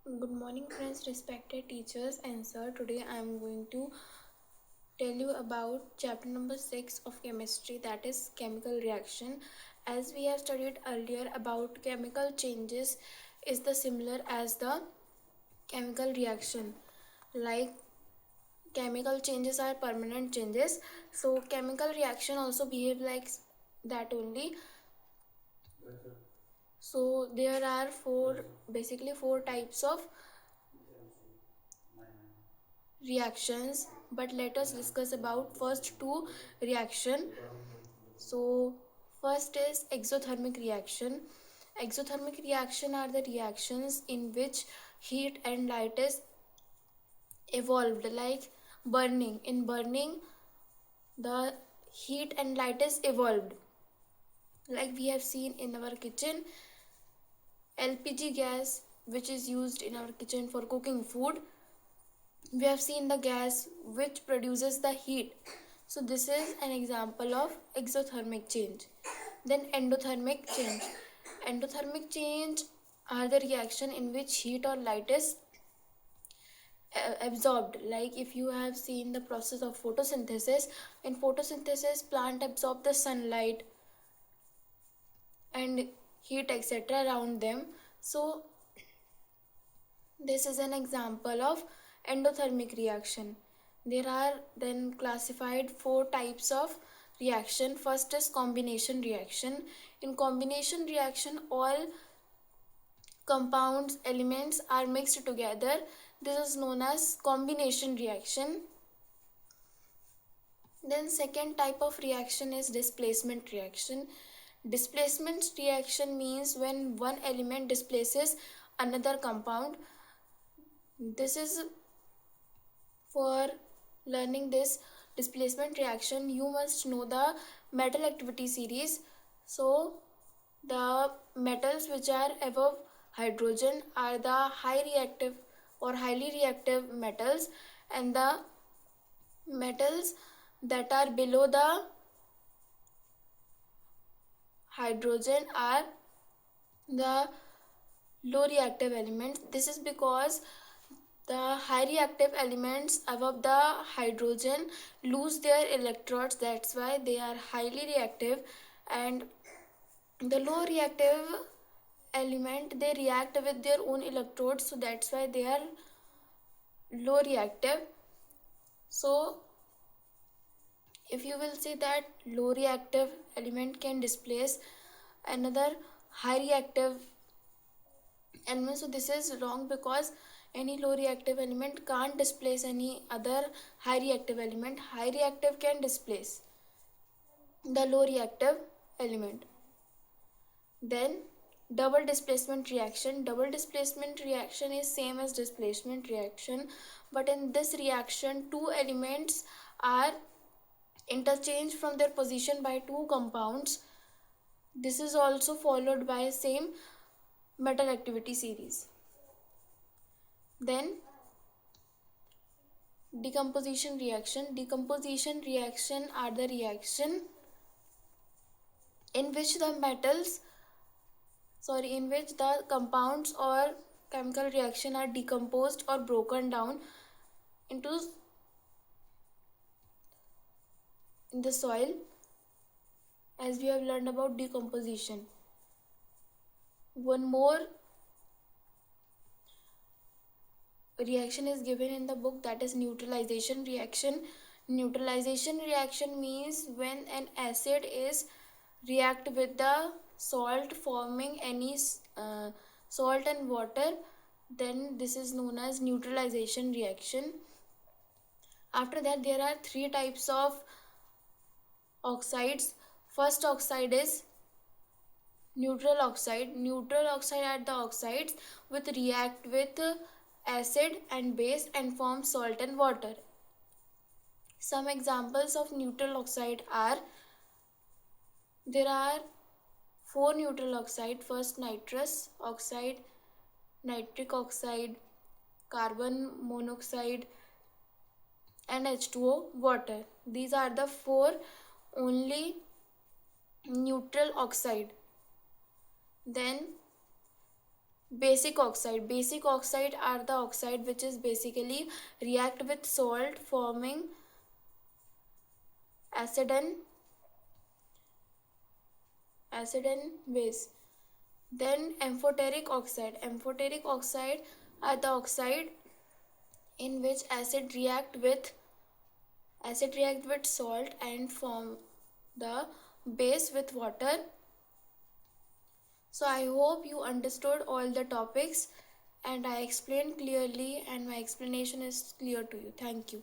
Good morning, friends, respected teachers and sir. Today I am going to tell you about chapter number 6 of chemistry, that is chemical reaction. As we have studied earlier about chemical changes is the similar as the chemical reaction. Like chemical changes are permanent changes, so chemical reaction also behave like that only. So there are four types of reactions, but let us discuss about first two reaction. So first is exothermic reaction. Exothermic reaction are the reactions in which heat and light is evolved, like burning. In burning, the heat and light is evolved, like we have seen in our kitchen. LPG gas, which is used in our kitchen for cooking food, we have seen the gas which produces the heat. So this is an example of exothermic change. Then endothermic change. Endothermic change are the reaction in which heat or light is absorbed. Like if you have seen the process of photosynthesis, in photosynthesis plant absorb the sunlight and heat etc around them. So this is an example of endothermic reaction. There are then classified four types of reaction. First is combination reaction. In combination reaction, all compounds, elements are mixed together. This is known as combination reaction. Then second type of reaction is displacement reaction. Displacement reaction means when one element displaces another compound. This is for learning this displacement reaction, you must know the metal activity series. So the metals which are above hydrogen are the high reactive or highly reactive metals, and the metals that are below the hydrogen are the low reactive elements. This is because the high reactive elements above the hydrogen lose their electrodes, that's why they are highly reactive, and the low reactive element they react with their own electrodes, so that's why they are low reactive. So if you will see that low reactive element can displace another high reactive element, so this is wrong because any low reactive element can't displace any other high reactive element. High reactive can displace the low reactive element. Then double displacement reaction. Double displacement reaction is same as displacement reaction, but in this reaction two elements are interchanged from their position by two compounds. This is also followed by same metal activity series. Then decomposition reaction. Decomposition reaction are the reaction in which the compounds or chemical reaction are decomposed or broken down into in the soil, as we have learned about decomposition. One more reaction is given in the book, that is neutralization reaction. Neutralization reaction means when an acid is react with the salt forming any salt and water, then this is known as neutralization reaction. After that there are three types of oxides. First oxide is neutral oxide. Neutral oxide are the oxides which react with acid and base and form salt and water. Some examples of neutral oxide are, there are four neutral oxide. First nitrous oxide, nitric oxide, carbon monoxide, and H2O water. These are the four only neutral oxide. Then Basic oxide are the oxide which is basically react with salt forming acid and base. Then amphoteric oxide are the oxide in which acid react with salt and form the base with water. So I hope you understood all the topics and I explained clearly and my explanation is clear to you. Thank you.